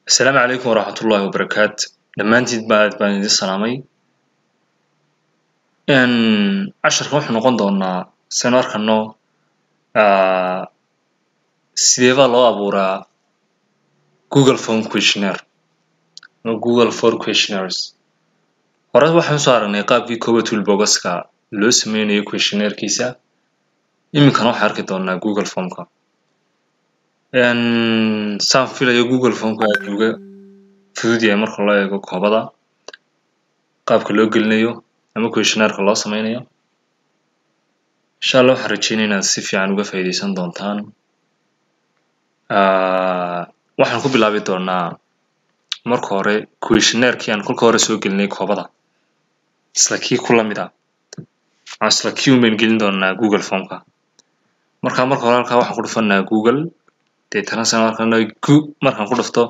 السلام عليكم ورحمة الله وبركاته. لما أنت بعد بين السلامي إن عشر روح نقدرنا سنار كنو سيفا الله أبورا جوجل فورم questionnaire أو جوجل فور questionnaires. ورد واحد صار نقاب في كوبا البوغس كا لو سميني questionnaire كيسا يمكن كانوا حركتنا جوجل فورم كا إن سام في جوجل فورم كا جوجل فيديو مرة الله يقول كوبا قاب كله قلنيو أما questionnaire خلاص سمينيو إن شاء الله حرجينينا سيفي عن وقفة يديسان دونتان waxaan ku bilaabi doonaa marka hore questionnaire-kii aan kolka hore soo gelinay koobada isla kii kula mid ah isla kii uun gelin doonaa Google Formka marka hore halka waxaan ku dhufanaa Google deetana markaan ku dhufto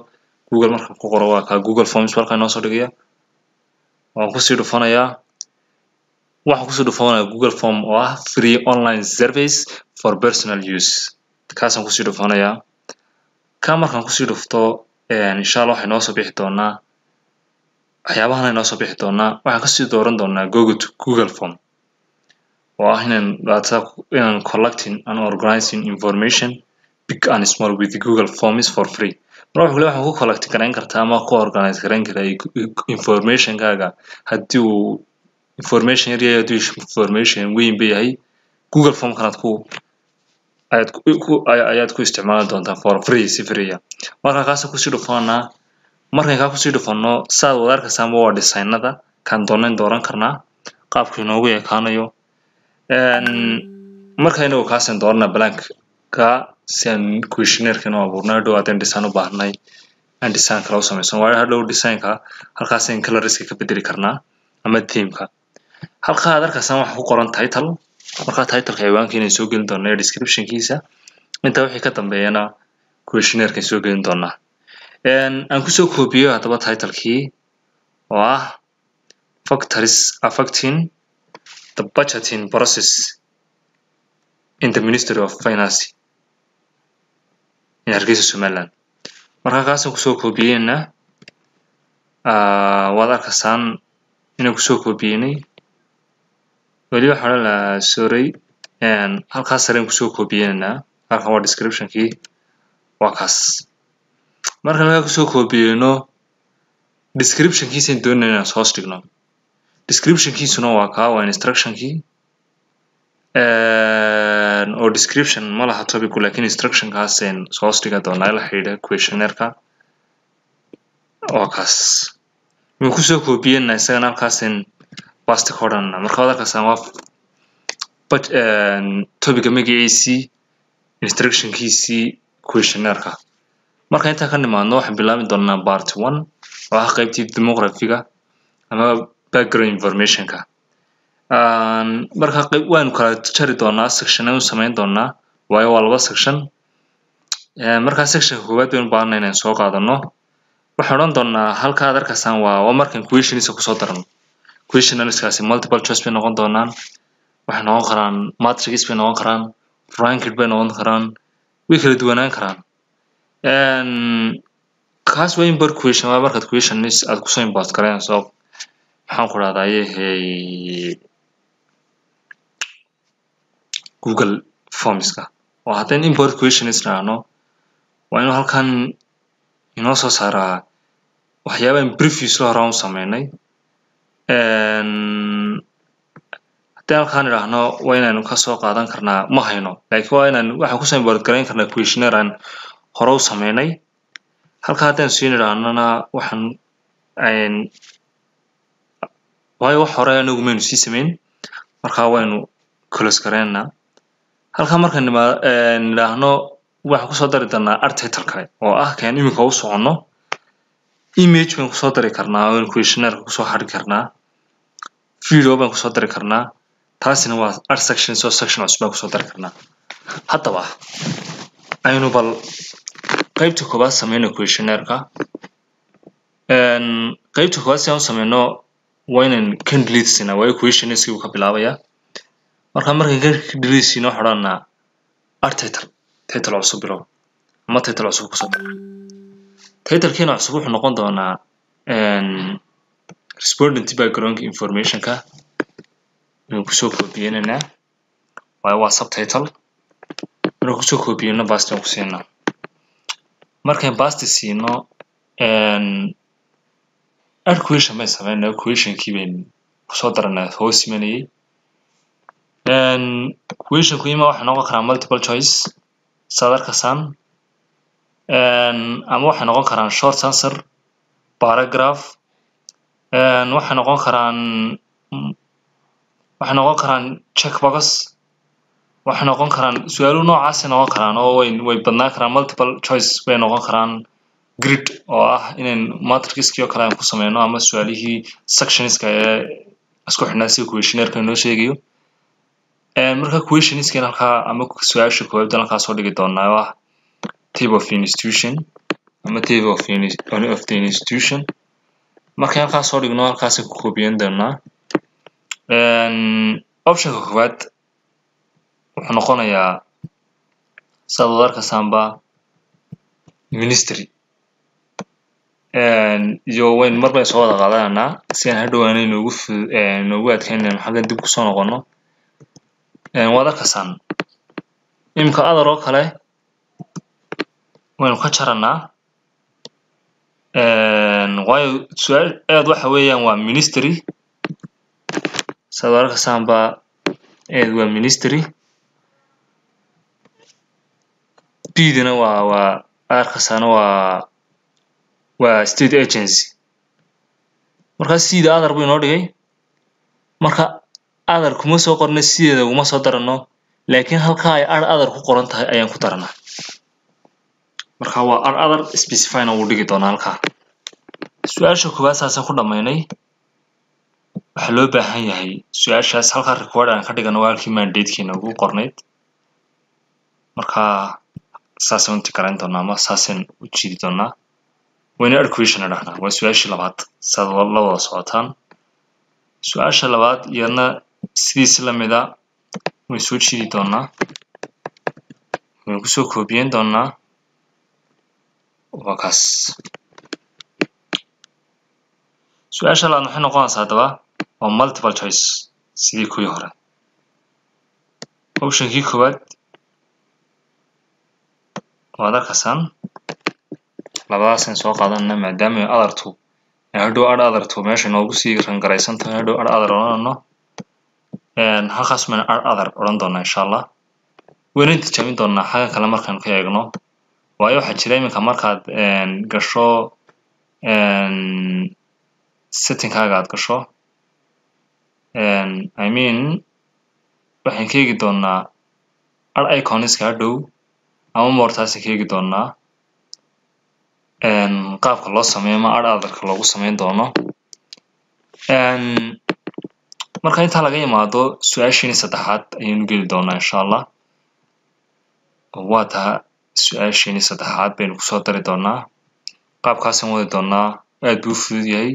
Google markaan ku qoro waa ka Google Forms halka inoo soo dhigaya waan ku sii dhufanayaa waxaan ku sii dhufanayaa Google Form oo ah free online service for personal use kaasaan ku sii dhufanayaa markaan ku sii dhufto insha Allah waxay noo soo bixi doonaa waxyaabahan inoo soo bixi doonaa waxaan ka sii dooran doonaa Google Form oo ah inaan collecting and organizing information big and small with Google Forms for free waxaan ku collect gareyn kartaa ama ku organize gareyn karaa information kaaga haddii uu information yar yahay information weyn yahay Google Form kanaad ayaad ku isticmaali doontaa for free si free ah marka kaas ku sii dhufanaa markaan ku sii dhufano saad wadarka waa designada kan dooran karnaa qaabkii noogu yaqaanayo markaan oo kaasan doorna blank ka san questionnaire-kan oo abuurnaa hadaan design u baahnay aan design kala samaysan waa hadhow design-ka halkaas in color-iska ka bedeli karnaa ama theme-ka halka aad arkaysan waxa ku qoran title marka title-ka ciwaankiina soo gelin doonaa description-kiisa inta wixii ka dambeeyana questionnaire-ka soo gelin doonaa aan ku soo koobiyo hadaba title-kii oo ah factors affecting the budgeting process in the Ministry of Finance in Hargeysa Somaliland marka kaasaan ku soo koobiyeyna waad arkaysan inaan ku soo koobiyey wali waxa la sorry halkaas sareen ku soo koobiyeyna halka waa description-kii waa kaas marka laga ku soo koobiyeyno description-kiisa doonayna soo dhigno description-kiisuna waa ka waa instruction-kii oo description ma laha topic laakiin instruction-kaas soo dhiga doonaa la xiriira questionnaire-ka oo kaas waan ku soo koobiyeyna isagana halkaas past koran marka wada kaasaan waa topic-ka magaciisii instruction-kiisii questionnaire-ka marka inta ka nimaadno waxaan bilaabi doonaa part 1 oo ah qaybtii demographic-ga ama background information-ka marka waan kala jari doonaa section u sameyn doonaa waayo waa laba section marka section koowaad baan baahnaa inaan soo qaadano waxaan oran doonaa halka aad arkaysan waa markaan questions ku soo darno questionnaires-kaasi multiple choice bay noqon doonaan waxay noqon karaan matrix bay noqon karaan ranked bay noqon karaan way kala duwanaan karaan kaas waa import question waa markaad questions aad ku soo import gareyso waxaan ku raadayay Google Forms-ka oo hadaan import questions raacno waa inuu halkan inoo soo saaraa waxyaabaha previous la hore u sameynay hadaan halkan raacno waa inaan ka soo qaadan karnaa ma hayno laakiin waa inaan waxaan ku soo import gareyn karnaa questionnaire aan hore u sameynay halka hadaan sii raacnana waxaan waayo wax hore anagu meenu sii sameyn marka waynu close gareynaa halka markaan raacno waxaan ku soo dari doonaa article kale oo ah kan imika u socono image baan ku soo dari karnaa oo questionnaire ku soo xari karnaa video baan ku soo dari karnaa taasina waa art section cusub baan ku soo dari karnaa haddaba aynu bal qaybta koobaad sameeyno questionnaire-ka qaybta koobaad si aan sameeyno waa inaan candidates-na waa questionnaires-kii uu ka bilaabaya marka markaan candidates-na xorana article title cusub bilow ama title cusub ku soo dar title keena cusub wuxuu noqon doonaa respondent background information ka inuu kusoo koobiyeenana waa subtitle inuu kusoo koobiyeenna basta ku siinaa markaan basta siino add question ma sameeyno question kii baan kusoo daranaa hoos imanayay question ku waxa noqon karaa multiple choice sadarkasan ama waxa noqon karaan short answer paragraph waxa noqon karaan checkbox waxa noqon karaan su'aalo noocaas noqon karaan oo way badnaan karaan multiple choice way noqon karaan grid oo ah inaan matrix-kii oo kale aan ku sameeyno ama su'aalihii sections-ka ee isku xidhnaa si questionnaire-ka noo sheegayo marka questions-ka halka ama su'aasha koowaad halka soo dhigi doonaa waa table of institution ama table of the institution marka halka soo dhigno halkaas ku koobiyeen doonaa option-ka koowaad wuxuu noqonayaa sadarka samba ministry iyo wayn marba soo wada qaadanaa si aan hadhowaanay noogu adkeynayno xaggan dib ku soo noqono wada kasan imka adar oo kale waynu ka jaranaa waayo su'aal aad waxa weeyaan waa ministry sadarka samba waa ministry bidina waa arkasana waa state agency marka sida adar buu inoo dhigay marka adar kuma soo qornay sideeda uma soo darano laakiin halka ay adar ku qoran tahay ayaan ku daranaa marka waa adar specify na uu dhigi doonaa halka su'aasha koowaad saasan ku dhamaynay waxa loo baahan yahay su'aashaas halka record aan ka dhigano halkii mandate-kiina ugu qornayd marka saasan inta garan doonaa ama saasan u jiidi doonaa wayna add question dhaxna waa su'aashii labaad sad la wada socotaan su'aasha labaad iyadna sidiis la mid ah way soo jiidi doonaa way ku soo koobiyeen doonaa waa kaas su'aasha labaad waxay noqonaysaa hadaba waa multiple choice sidii kuwii hore option-kii koowaad waa darkasan labadaas aan soo qaadanna maadaama adartu hadhow adartu meesha noogu sii rangaraysan tahay hadhow adar odhanno halkaas maan adar odhan doonaa insha allah wayna tijaabin doonaa xagga kale markaan ka eegno waayo waxaa jira iminka markaad gasho setting-kaaga aad gasho I mean waxaan ka eegi doonaa icons-ka hadhow ama mortaasi ka eegi doonaa qaabka loo sameeyo ma adarka loogu sameyn doono marka inta laga yimaado su'aashii saddexaad ayaynu geli doonaa insha allah waa taa su'aashii saddexaad baynu ku soo dari doonaa qaabkaas aan wadi doonaa aad buu fudud yahay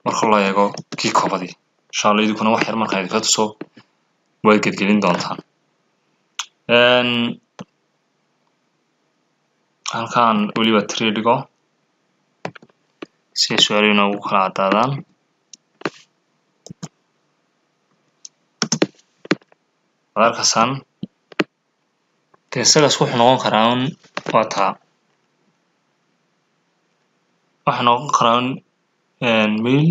marka loo eego kii koobadii insha allah idinkuna wax yar marka idinka tuso waad gedgelin doontaan halkaan weliba tiri dhigo si ay su'aalaha inoogu kala cadaadaan halkaasaan isagas wuxuu noqon karaa waa taa waxa noqon karaa male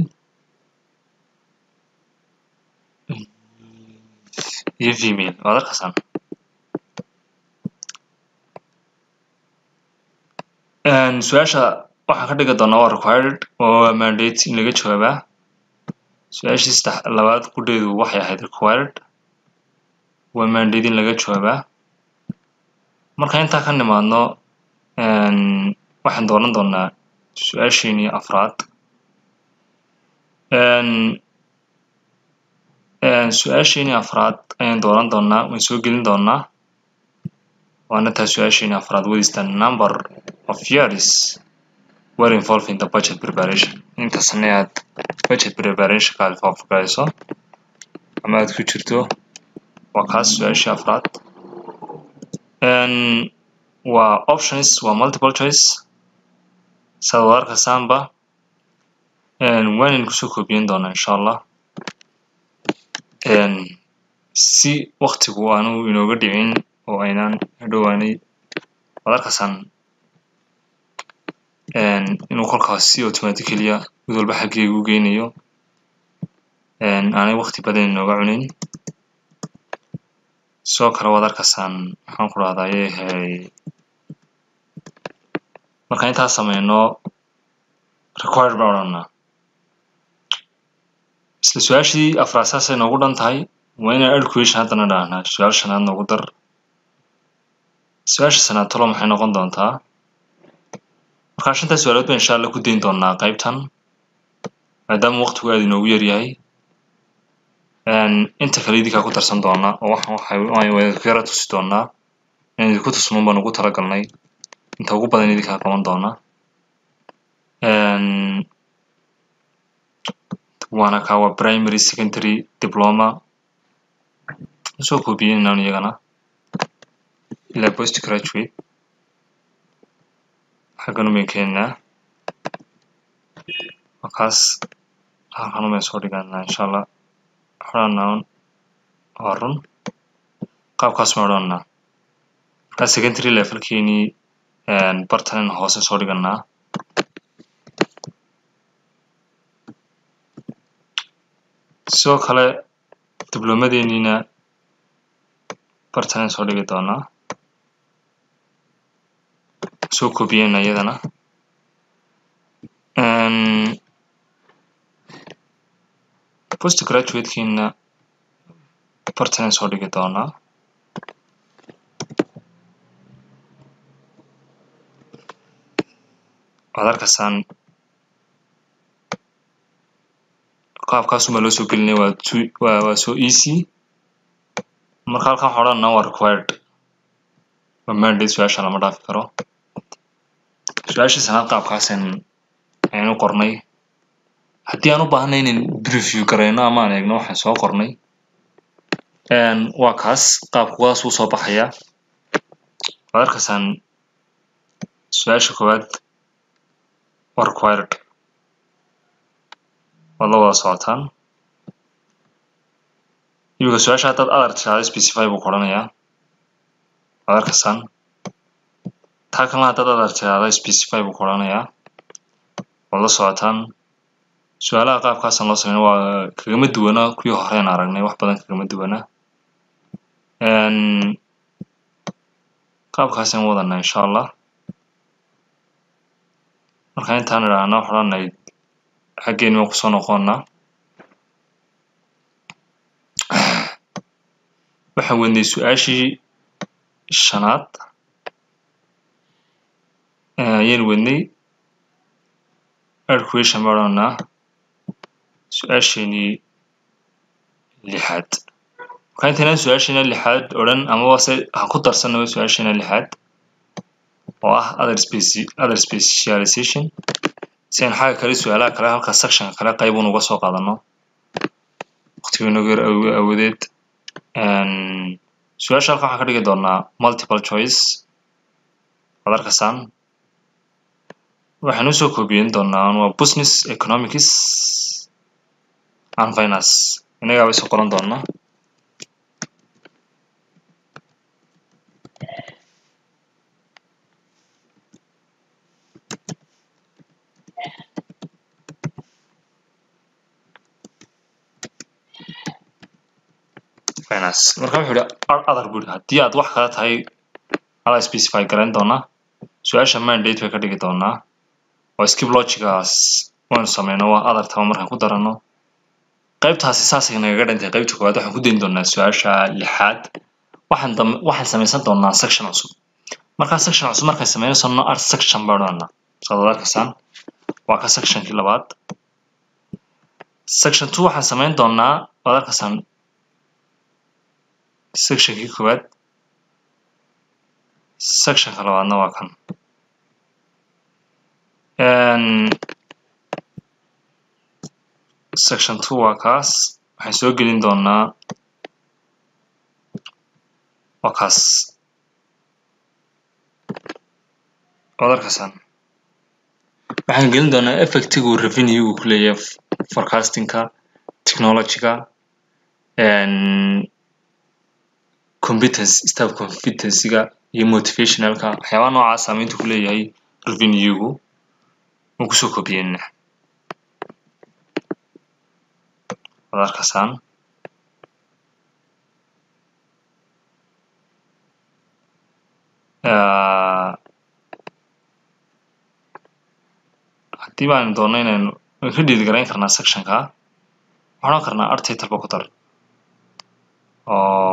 iyo female waa halkaasaan su'aasha waxaan ka dhigi doonaa waa required oo mandate in laga jawaabaa su'aashii labaad qudheedu waxay ahayd required waa mandate in laga jawaabaa marka intaa ka nimaadno waxaan dooran doonaa su'aashii afraad su'aashii afraad ayaan dooran doonaa waan soo gelin doonaa waana taa su'aashii afraad what is the number of years were involved in the budget preparation inta sane aad budget preparation ka alfaafagarayso ama aad ku jirto waa kaas su'aashii afraad waa options waa multiple choice سوار كسامبا وين نكسو كوبين دونا إن شاء الله si waqtigu aanu inooga dhicin oo aynaan hadhowaanay wadarkasan inuu kolkaas si automatically mid walba xageega u geynayo aanay waqti badan inooga cunin soo kale wadarkasan waxaan ku raadayay marka intaas sameyno required baarana isla su'aashii afraasas ay noogu dhan tahay وين الكويشن هذا نداهنا سؤال شنان نقدر سؤال سنة طلع محنا قندون تا وخاشن تسؤالات إن شاء الله كدين دونا قيبتن مادام وقت وادي نوير ياي أنت خليدك أكو ترسم دونا وحاي وذكرة تسدونا يعني كنت سنون بنقول ترى قلناي أنت أقول بدني ذيك كمان دونا وانا كوا primary secondary diploma so كوبين نانو يجانا إلى postgraduate حقنو ممكننا وكاس حقنو مسؤولي كنا إن شاء الله حرنا هارون قاب كاس مرنا كاس secondary level كيني برتن هوس سوري كنا سو كله diploma دينينا برتن سوري كتانا سو كوبين نيجانا postgraduate كنا برتن سوري كتانا هذا كسان قاب كاسو ملوسو كلني وسو easy مرخال كان حرنا required وما دي سؤال شلون ما دافكرو سؤال سنة قاب كاسن يعني قرني حتى أنا بهنين بريفيو كرينا ما نيجنا وحنا قرني وكاس قاب كواس وصباحية هذا كسان سؤال شكوات required والله ولا صوتان يبقى سؤال شاتات أدرت هذا specify بقولنا يا هذا كسان تاكلنا أدرت هذا specify بقولنا يا والله صوتان سؤال قاب كاسن الله سمين وكلمة دونا كل يوم عرقنا واحد بدن كلمة دونا قاب كاسن وضعنا إن شاء الله مركين تاني رانا حرنا حقين وقصنا وقلنا بحاول سؤاشي الشنات ينوني الكويشن مرنا سؤاشيني لحد كانت هنا سؤاشينا لحد أولاً أما واسه هنقول درسنا سؤاشينا لحد other specialization سين حاجة كلي سؤالها كلا هالك section كلا قيبون وقصوا قادنا اختيارنا غير أوديت سؤال شرقة حكري قدرنا multiple choice هذا كسان waxaan usoo koobiyeen doonaa waa business economics and finance inaga way soo qoran doonaa finance marka wuxuu other good hadii aad wax kala tahay ala specify garan doonaa su'aasha mandate way ka dhigi doonaa oo skip logicaas waan sameeyno waa other taba markaan ku darano qaybtaasi saas ay naga dhantay qaybta koowaad waxaan ku deyn doonaa su'aasha lixaad waxaan sameysan doonaa section cusub marka section cusub markaan sameeyno art section baadana sadalkasan waa ka sectionkii labaad section 2 waxaan sameyn doonaa wadalkasan sectionkii koowaad sectionka labaadna waa kan section 2 waa kaas waxaan soo gelin doonaa waa kaas wadalkasan waxaan gelin doonaa effectigu revenue ku leeyahay forecastingka technologyga competence staff competencyga iyo motivationalka waxyaabaha noocaas saameynta ku leeyahay revenue-gu waan kusoo kobiyeyna wadarkasaan haddii baan doonno inaynu ka dhiirigarayn karnaa sectionka waxaan karnaa art title ba ku dar oo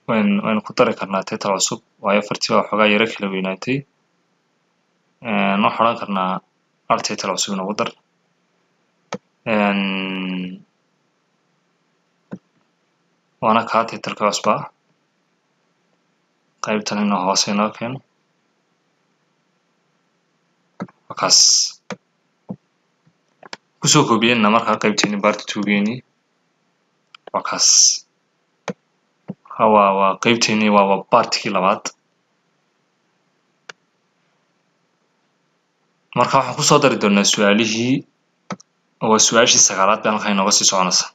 waynu ku dari karnaa title cusub waayo fartii waa xogaa yaro kala weynaatay waxaan karnaa art title cusub inagu dar waana kaa titleka cusba qaybtan inuu hoose inoo keeno wakaas kusoo kobiyeyna markaa qaybteeni part 2geeni wakaas waa qaybteeni waa partkii labaad marka waxaan kusoo dari doonaa su'aalihii waa su'aashii 9aad baan halkaa inooga sii soconaysa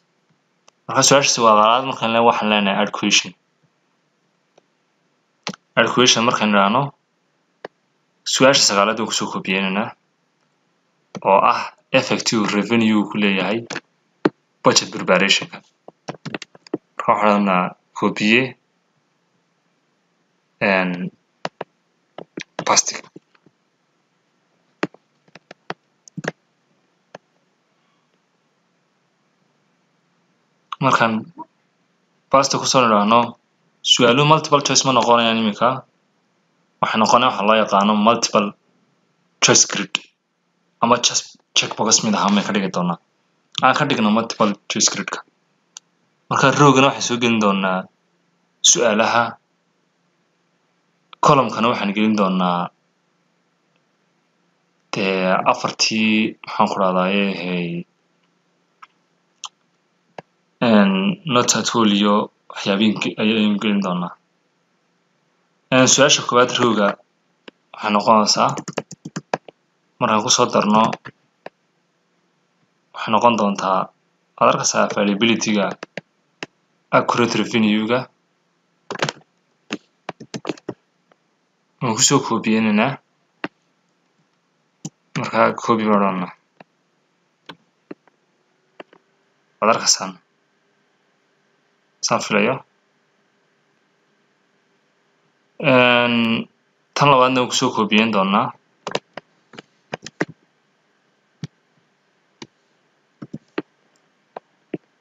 marka su'aashii 9aad markaan leeyahay waxaan leenahay add question markaan idhaahno su'aashii 9aad waan kusoo kobiyeynaa oo ah effective revenue ku leeyahay budget preparationka marka waxaan rabnaa kobiye plastic markaan pasta kusoo idhaahno su'aaluhu multiple choice ma noqonayaan iminka waxay noqonayaan waxa loo yaqaano multiple choice grid ama just checkbox mid ahaan may ka dhigi doonaa aan ka dhigno multiple choice gridka marka rowgana waxaan soo gelin doonaa su'aalaha column-kana waxaan gelin doonaa dee afartii maxaan ku rahdaa not at all iyo waxyaabihiin ayaynu gelin doonaa su'aasha koowaad rowga waxay noqonaysaa markaan kusoo darno waxay noqon doontaa waad arkaysaa availability-ga accurate revenue-ga waan kusoo kobiyeynaynaa markaa copy baan odhanaa waad arkaysaan saan filayo tan labaadna waan kusoo kobiyeyn doonaa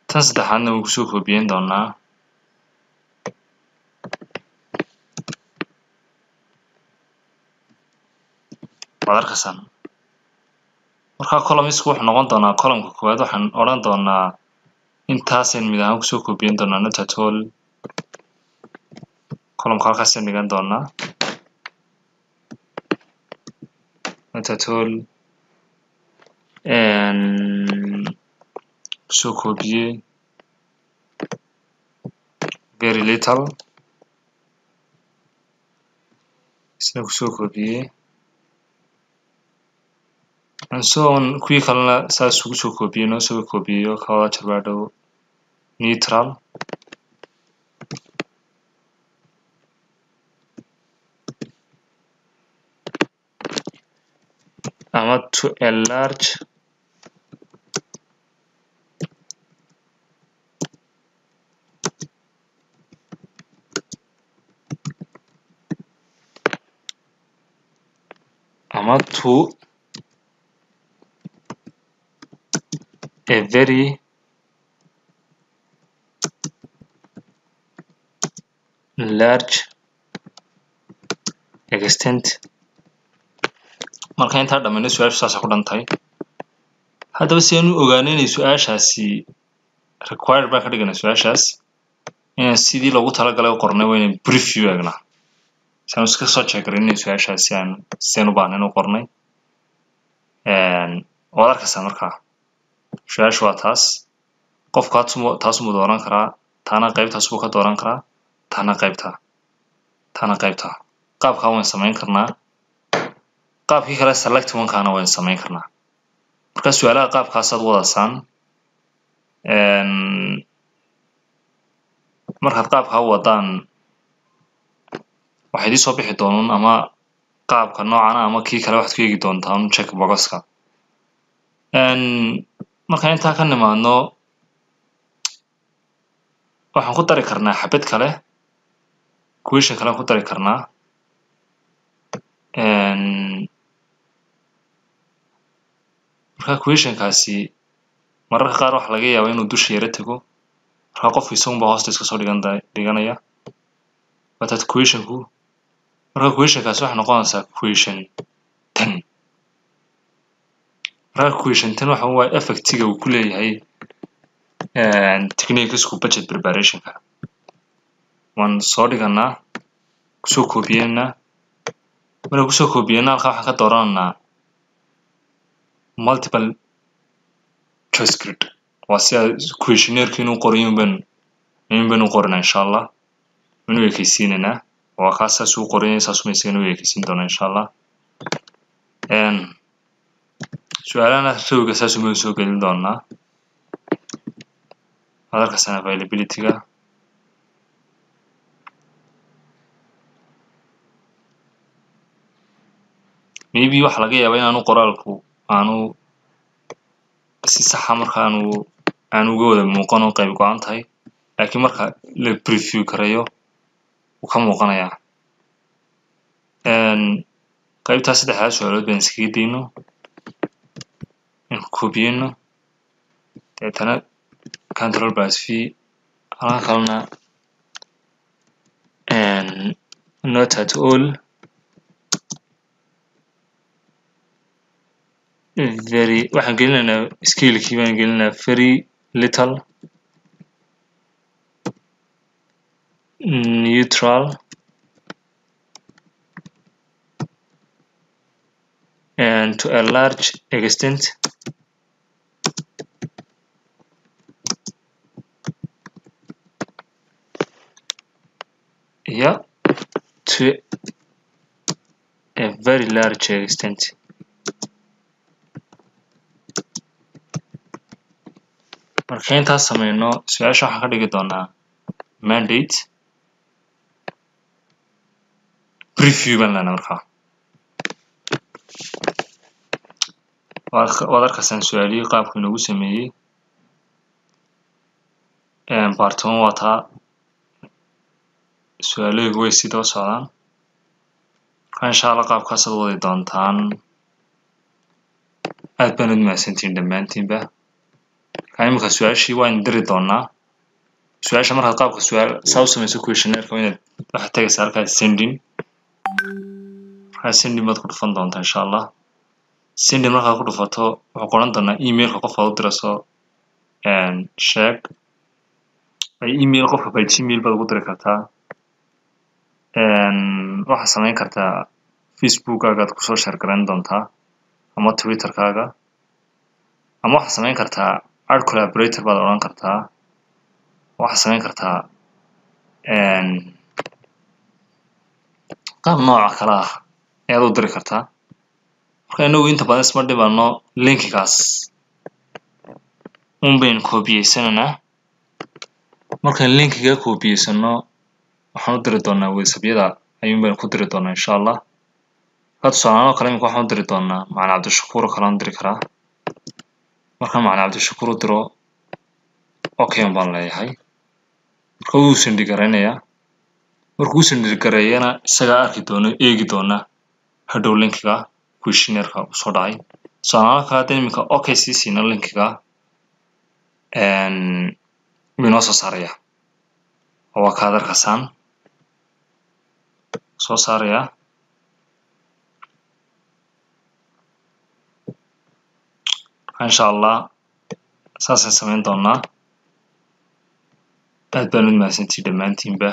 tan saddexaadna waan kusoo kobiyeyn doonaa waad arkaysaan markaa columnisku wuxuu noqon doonaa columnka koowaad waxaan odhan doonaa intaasaynu mid ahaan kusoo kobiyeyn doonaa not at all columnka halkaasaynu dhigan doonaa not at all kusoo kobiye very little isna kusoo kobiye and so on kuwii kalena saas ugu soo kobiye noo soo kobiyeyo kawada jarbadhow neutral ama to a large ama to a very large extent marka intaa dhammayno su'aashu saas ku dhantahay haddaba si aan u ogaano inay su'aashaasi required baan ka dhiganaa su'aashaas inaan sidii loogu talagalay u qornay waa inaan brief view eegnaa si aan iska soo check-gareynay su'aashaasi sidaan u baahnayn u qornay waad arkaysaa markaa su'aashu waa taas qofku taas buu dooran karaa taana qaybtaas buu ka dooran karaa taana qaybtaa qaabkaa waan samayn karnaa qaabkii kale select one-kaana waan samayn karnaa marka su'aalaha qaabkaasaad wadaasaan markaad qaabkaa u wadaan waxay idin soo bixi doonaan ama qaabka noocan ama kii kale waxaad ku eegi doontaan check boxka marka intaa ka nimaadno waxaan ku dari karnaa xabad kale question kale ku dari karnaa marka questionkaasi mararka qaar waxa laga yaabaa inuu dusha yara tago marka qofku isagunba hoosta iska soo dhiganaya but questionku marka questionkaasi waxay noqonaysaa question 10 marka question 10 waxa uu effectiga uu ku leeyahay technique-isku budget preparationka waan soo dhiganaa kusoo koobiyeenaa marka kusoo koobiyeenaa halka waxaan ka dooranaa multiple choice grid waa si questionnaire-ka inuu qorayo baynu qoranaa insha allah inuu ekaysiinanaa waa kaas uu qorayo saas inuu ekaysiin doona insha allah su'aalana rowga saas soo gelin doonaa hadalkaasna availability-ga maybe waxa laga yaabaa inaanu qoraalku aanu si sax ah marka aanu uga wada muuqan oo qayb go'an tahay laakiin marka la preview karayo uu ka muuqanayaa qaybta saddexaad su'aalood baan iskaga dayno in koobiyeyno deetana control plus v halka kalena not at all very waxaan gelinaynaa scale-kii baan gelinaynaa very little neutral and to a large extent yeah to a very large extent marka intaas sameyno su'aasha waxaan ka dhigi doonaa mandate preview baan leenahay markaa waad arkaysaan su'aalihii qaabka inoogu sameeyey part 1 waa taa su'aalooyinku way sii daba socdaan marka insha allah qaabkaasaad wadi doontaan aad baan u mahadsantihiin dhammaantiinba imika su'aashii waan diri doonaa su'aasha markaad qaabka su'aal saa u samayso questionnaire-ka inaad waxaad tagaysaa halkaas sending markaas sending baad ku dhufan doontaa insha allah sending markaad ku dhufato wuxuu qoran doonaa emailka qofka u dirayso sheeg email qofka by gmail baad ugu diri kartaa waxaad samayn kartaa Facebook-gaagaad kusoo share garayn doontaa ama Twitter-kaaga ama waxaad samayn kartaa ad collaborator baad odhan kartaa waxaad samayn kartaa qaab nooca kale ah ayaad u diri kartaa marka inagu inta badan isma dhibano linkigaas baynu koobiyeysananaa markaan linkiga koobiyeysano waxaan u diri doonaa whatsapp-yada baynu ku diri doonaa insha allah tusaalahaan oo kale imika waxaan u diri doonaa macalin cabdishakuur oo kale aan diri karaa markaan macalin cabdishakuur u diro okay baan leeyahay marka wuu send garaynayaa markuu send gareeyana isagaa arki doona eegi doona hadhow linkiga questionnaire-ka u soo dhacay tusaalahaan kale haddii imika okay sii siina linkiga wuu inoo soo saarayaa oo waa kaad arkaysaan soo saarayaa insha allah saasaan samayn doonaa aad baan u mahadsantihiin dhammaantiinba